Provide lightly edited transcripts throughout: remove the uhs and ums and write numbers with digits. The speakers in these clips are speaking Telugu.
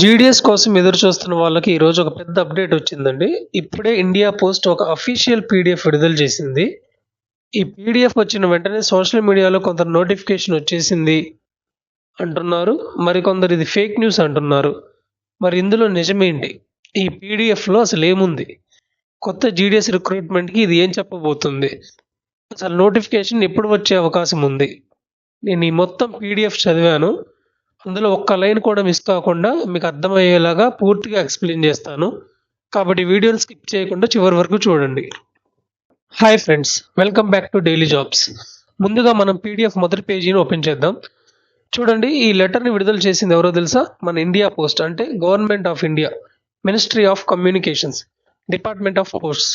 జీడీఎస్ కోసం ఎదురు చూస్తున్న వాళ్ళకి ఈరోజు ఒక పెద్ద అప్డేట్ వచ్చిందండి. ఇప్పుడే ఇండియా పోస్ట్ ఒక అఫీషియల్ పీడిఎఫ్ విడుదల చేసింది. ఈ పీడిఎఫ్ వచ్చిన వెంటనే సోషల్ మీడియాలో కొంత నోటిఫికేషన్ వచ్చేసింది అంటున్నారు. మరికొందరు ఇది ఫేక్ న్యూస్ అంటున్నారు. మరి ఇందులో నిజమేంటి? ఈ పీడిఎఫ్లో అసలు ఏముంది? కొత్త జీడీఎస్ రిక్రూట్మెంట్కి ఇది ఏం చెప్పబోతుంది? అసలు నోటిఫికేషన్ ఎప్పుడు వచ్చే అవకాశం ఉంది? నేను ఈ మొత్తం పీడిఎఫ్ చదివాను. అందులో ఒక్క లైన్ కూడా మిస్ కాకుండా మీకు అర్థమయ్యేలాగా పూర్తిగా ఎక్స్ప్లెయిన్ చేస్తాను. కాబట్టి వీడియోని స్కిప్ చేయకుండా చివరి వరకు చూడండి. Hi friends, welcome back to daily jobs. ముందుగా మనం పీడిఎఫ్ మొదటి పేజీని ఓపెన్ చేద్దాం. చూడండి, ఈ లెటర్ని విడుదల చేసింది ఎవరో తెలుసా? మన ఇండియా పోస్ట్, అంటే government of India, ministry of communications, department of posts.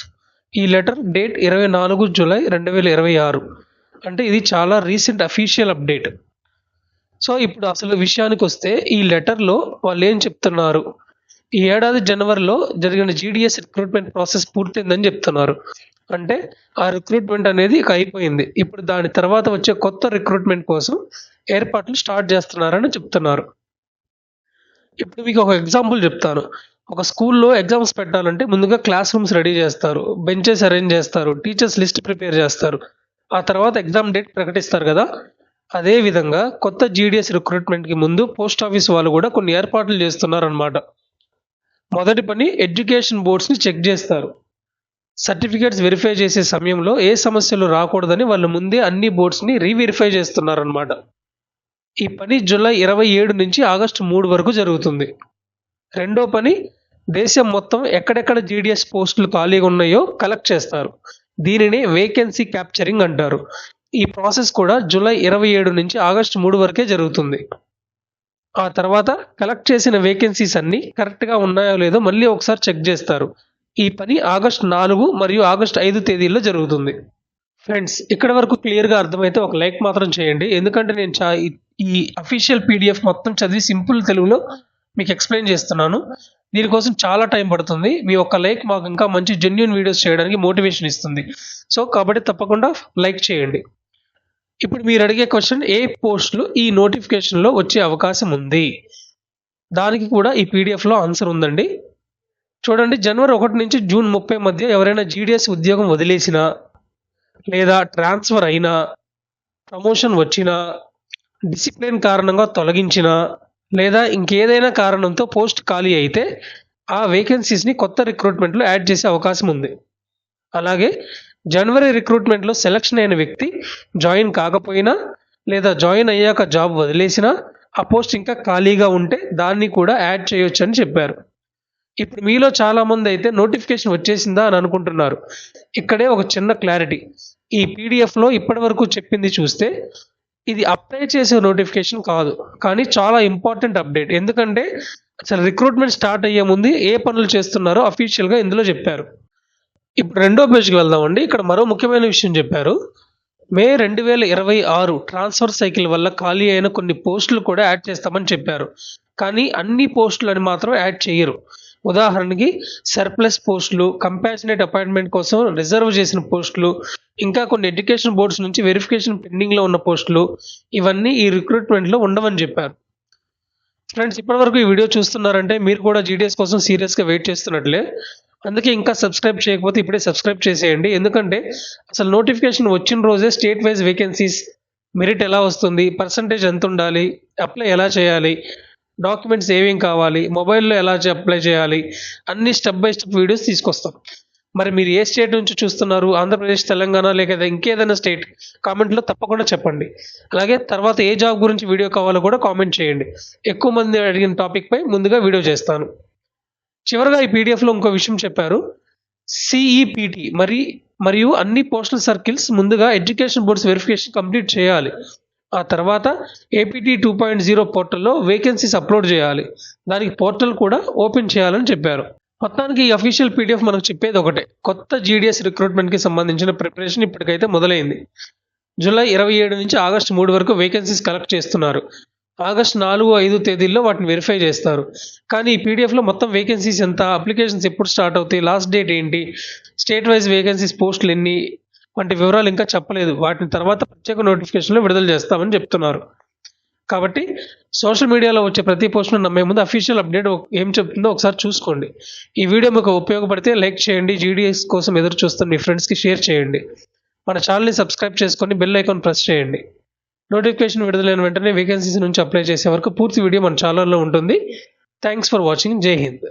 ఈ లెటర్ డేట్ 24 జూలై 2026. అంటే ఇది చాలా రీసెంట్ అఫీషియల్ అప్డేట్. సో ఇప్పుడు అసలు విషయానికి వస్తే, ఈ లెటర్లో వాళ్ళు ఏం చెప్తున్నారు? ఈ ఏడాది జనవరిలో జరిగిన జీడీఎస్ రిక్రూట్మెంట్ ప్రాసెస్ పూర్తయిందని చెప్తున్నారు. అంటే ఆ రిక్రూట్మెంట్ అనేది ఇక అయిపోయింది. ఇప్పుడు దాని తర్వాత వచ్చే కొత్త రిక్రూట్మెంట్ కోసం ఏర్పాట్లు స్టార్ట్ చేస్తున్నారని చెప్తున్నారు. ఇప్పుడు మీకు ఒక ఎగ్జాంపుల్ చెప్తాను. ఒక స్కూల్లో ఎగ్జామ్స్ పెట్టాలంటే ముందుగా క్లాస్ రూమ్స్ రెడీ చేస్తారు, బెంచెస్ అరేంజ్ చేస్తారు, టీచర్స్ లిస్ట్ ప్రిపేర్ చేస్తారు. ఆ తర్వాత ఎగ్జామ్ డేట్ ప్రకటిస్తారు కదా. అదే విధంగా కొత్త జీడీఎస్ రిక్రూట్మెంట్కి ముందు పోస్ట్ ఆఫీస్ వాళ్ళు కూడా కొన్ని ఏర్పాట్లు చేస్తున్నారన్నమాట. మొదటి పని, ఎడ్యుకేషన్ బోర్డ్స్ని చెక్ చేస్తారు. సర్టిఫికేట్స్ వెరిఫై చేసే సమయంలో ఏ సమస్యలు రాకూడదని వాళ్ళు ముందే అన్ని బోర్డ్స్ని రీవెరిఫై చేస్తున్నారన్నమాట. ఈ పని జూలై 27 నుంచి ఆగస్టు 3 వరకు జరుగుతుంది. రెండో పని, దేశం మొత్తం ఎక్కడెక్కడ జీడీఎస్ పోస్టులు ఖాళీగా ఉన్నాయో కలెక్ట్ చేస్తారు. దీనిని వేకెన్సీ క్యాప్చరింగ్ అంటారు. ఈ ప్రాసెస్ కూడా జూలై 27 నుంచి ఆగస్టు 3 వరకే జరుగుతుంది. ఆ తర్వాత కలెక్ట్ చేసిన వేకెన్సీస్ అన్ని కరెక్ట్గా ఉన్నాయో లేదో మళ్ళీ ఒకసారి చెక్ చేస్తారు. ఈ పని ఆగస్టు 4 మరియు ఆగస్టు 5 తేదీల్లో జరుగుతుంది. ఫ్రెండ్స్, ఇక్కడ వరకు క్లియర్గా అర్థమైతే ఒక లైక్ మాత్రం చేయండి. ఎందుకంటే నేను ఈ అఫీషియల్ పీడిఎఫ్ మొత్తం చదివి సింపుల్ తెలుగులో మీకు ఎక్స్ప్లెయిన్ చేస్తున్నాను. దీనికోసం చాలా టైం పడుతుంది. మీ ఒక్క లైక్ మాకు ఇంకా మంచి జెన్యూన్ వీడియోస్ చేయడానికి మోటివేషన్ ఇస్తుంది. సో కాబట్టి తప్పకుండా లైక్ చేయండి. ఇప్పుడు మీరు అడిగే క్వశ్చన్, ఏ పోస్టులు ఈ నోటిఫికేషన్లో వచ్చే అవకాశం ఉంది? దానికి కూడా ఈ పీడిఎఫ్లో ఆన్సర్ ఉందండి. చూడండి, జనవరి 1 నుంచి జూన్ 30 మధ్య ఎవరైనా జీడీఎస్ ఉద్యోగం వదిలేసినా, లేదా ట్రాన్స్ఫర్ అయినా, ప్రమోషన్ వచ్చినా, డిసిప్లిన్ కారణంగా తొలగించినా, లేదా ఇంకేదైనా కారణంతో పోస్ట్ ఖాళీ అయితే ఆ వేకెన్సీస్ని కొత్త రిక్రూట్మెంట్లో యాడ్ చేసే అవకాశం ఉంది. అలాగే జనవరి రిక్రూట్మెంట్లో సెలక్షన్ అయిన వ్యక్తి జాయిన్ కాకపోయినా, లేదా జాయిన్ అయ్యాక జాబ్ వదిలేసినా, ఆ పోస్ట్ ఇంకా ఖాళీగా ఉంటే దాన్ని కూడా యాడ్ చేయొచ్చు అని చెప్పారు. ఇప్పుడు మీలో చాలామంది అయితే నోటిఫికేషన్ వచ్చేసిందా అని అనుకుంటున్నారు. ఇక్కడే ఒక చిన్న క్లారిటీ. ఈ పీడిఎఫ్లో ఇప్పటి వరకు చెప్పింది చూస్తే ఇది అప్లై చేసే నోటిఫికేషన్ కాదు, కానీ చాలా ఇంపార్టెంట్ అప్డేట్. ఎందుకంటే అసలు రిక్రూట్మెంట్ స్టార్ట్ అయ్యే ముందు ఏ పనులు చేస్తున్నారో అఫీషియల్గా ఇందులో చెప్పారు. ఇప్పుడు రెండో పేజ్కి వెళ్దామండి. ఇక్కడ మరో ముఖ్యమైన విషయం చెప్పారు. మే 2026 ట్రాన్స్ఫర్ సైకిల్ వల్ల ఖాళీ అయిన కొన్ని పోస్టులు కూడా యాడ్ చేస్తామని చెప్పారు. కానీ అన్ని పోస్టులు అని మాత్రం యాడ్ చేయరు. ఉదాహరణకి సర్ప్లస్ పోస్టులు, కంపాషనేట్ అపాయింట్మెంట్ కోసం రిజర్వ్ చేసిన పోస్టులు, ఇంకా కొన్ని ఎడ్యుకేషన్ బోర్డ్స్ నుంచి వెరిఫికేషన్ పెండింగ్లో ఉన్న పోస్టులు, ఇవన్నీ ఈ రిక్రూట్మెంట్లో ఉండవని చెప్పారు. ఫ్రెండ్స్, ఇప్పటివరకు ఈ వీడియో చూస్తున్నారంటే మీరు కూడా జీడీఎస్ కోసం సీరియస్గా వెయిట్ చేస్తున్నట్లే. అందుకే ఇంకా సబ్స్క్రైబ్ చేయకపోతే ఇప్పుడే సబ్స్క్రైబ్ చేసేయండి. ఎందుకంటే అసలు నోటిఫికేషన్ వచ్చిన రోజే స్టేట్ వైజ్ వేకెన్సీస్, మెరిట్ ఎలా వస్తుంది, పర్సంటేజ్ ఎంత ఉండాలి, అప్లై ఎలా చేయాలి, డాక్యుమెంట్స్ ఏమేం కావాలి, మొబైల్లో ఎలా అప్లై చేయాలి, అన్ని స్టెప్ బై స్టెప్ వీడియోస్ తీసుకొస్తాం. మరి మీరు ఏ స్టేట్ నుంచి చూస్తున్నారు? ఆంధ్రప్రదేశ్, తెలంగాణ, లేక ఇంకేదైనా స్టేట్? కామెంట్లో తప్పకుండా చెప్పండి. అలాగే తర్వాత ఏ జాబ్ గురించి వీడియో కావాలో కూడా కామెంట్ చేయండి. ఎక్కువ మంది అడిగిన టాపిక్ పై ముందుగా వీడియో చేస్తాను. చివరగా ఈ పీడిఎఫ్లో ఇంకో విషయం చెప్పారు. సిఈపిటి మరియు అన్ని పోస్టల్ సర్కిల్స్ ముందుగా ఎడ్యుకేషన్ బోర్డ్స్ వెరిఫికేషన్ కంప్లీట్ చేయాలి. ఆ తర్వాత ఏపీటీ 2.0 పోర్టల్లో వేకెన్సీస్ అప్లోడ్ చేయాలి. దానికి పోర్టల్ కూడా ఓపెన్ చేయాలని చెప్పారు. మొత్తానికి ఈ అఫీషియల్ పీడిఎఫ్ మనకు చెప్పేది ఒకటే, కొత్త జీడీఎస్ రిక్రూట్మెంట్కి సంబంధించిన ప్రిపరేషన్ ఇప్పటికైతే మొదలైంది. జూలై 27 నుంచి ఆగస్టు 3 వరకు వేకెన్సీస్ కలెక్ట్ చేస్తున్నారు. ఆగస్టు 4, 5 తేదీల్లో వాటిని వెరిఫై చేస్తారు. కానీ ఈ పీడిఎఫ్లో మొత్తం వేకెన్సీస్ ఎంత, అప్లికేషన్స్ ఎప్పుడు స్టార్ట్ అవుతాయి, లాస్ట్ డేట్ ఏంటి, స్టేట్ వైజ్ వేకెన్సీస్ పోస్టులు ఎన్ని వంటి వివరాలు ఇంకా చెప్పలేదు. వాటిని తర్వాత ప్రత్యేక నోటిఫికేషన్లో విడుదల చేస్తామని చెప్తున్నారు. కాబట్టి సోషల్ మీడియాలో వచ్చే ప్రతి పోస్ట్ను నమ్మే ముందు అఫీషియల్ అప్డేట్ ఏం చెప్తుందో ఒకసారి చూసుకోండి. ఈ వీడియో మీకు ఉపయోగపడితే లైక్ చేయండి. జీడీఎస్ కోసం ఎదురు చూస్తున్న మీ ఫ్రెండ్స్కి షేర్ చేయండి. మన ఛానల్ని సబ్స్క్రైబ్ చేసుకొని బెల్ ఐకాన్ ప్రెస్ చేయండి. నోటిఫికేషన్ విడుదలైన వెంటనే వేకెన్సీస్ నుంచి అప్లై చేసే వరకు పూర్తి వీడియో మన ఛానల్లో ఉంటుంది. Thanks for watching. జై హింద్.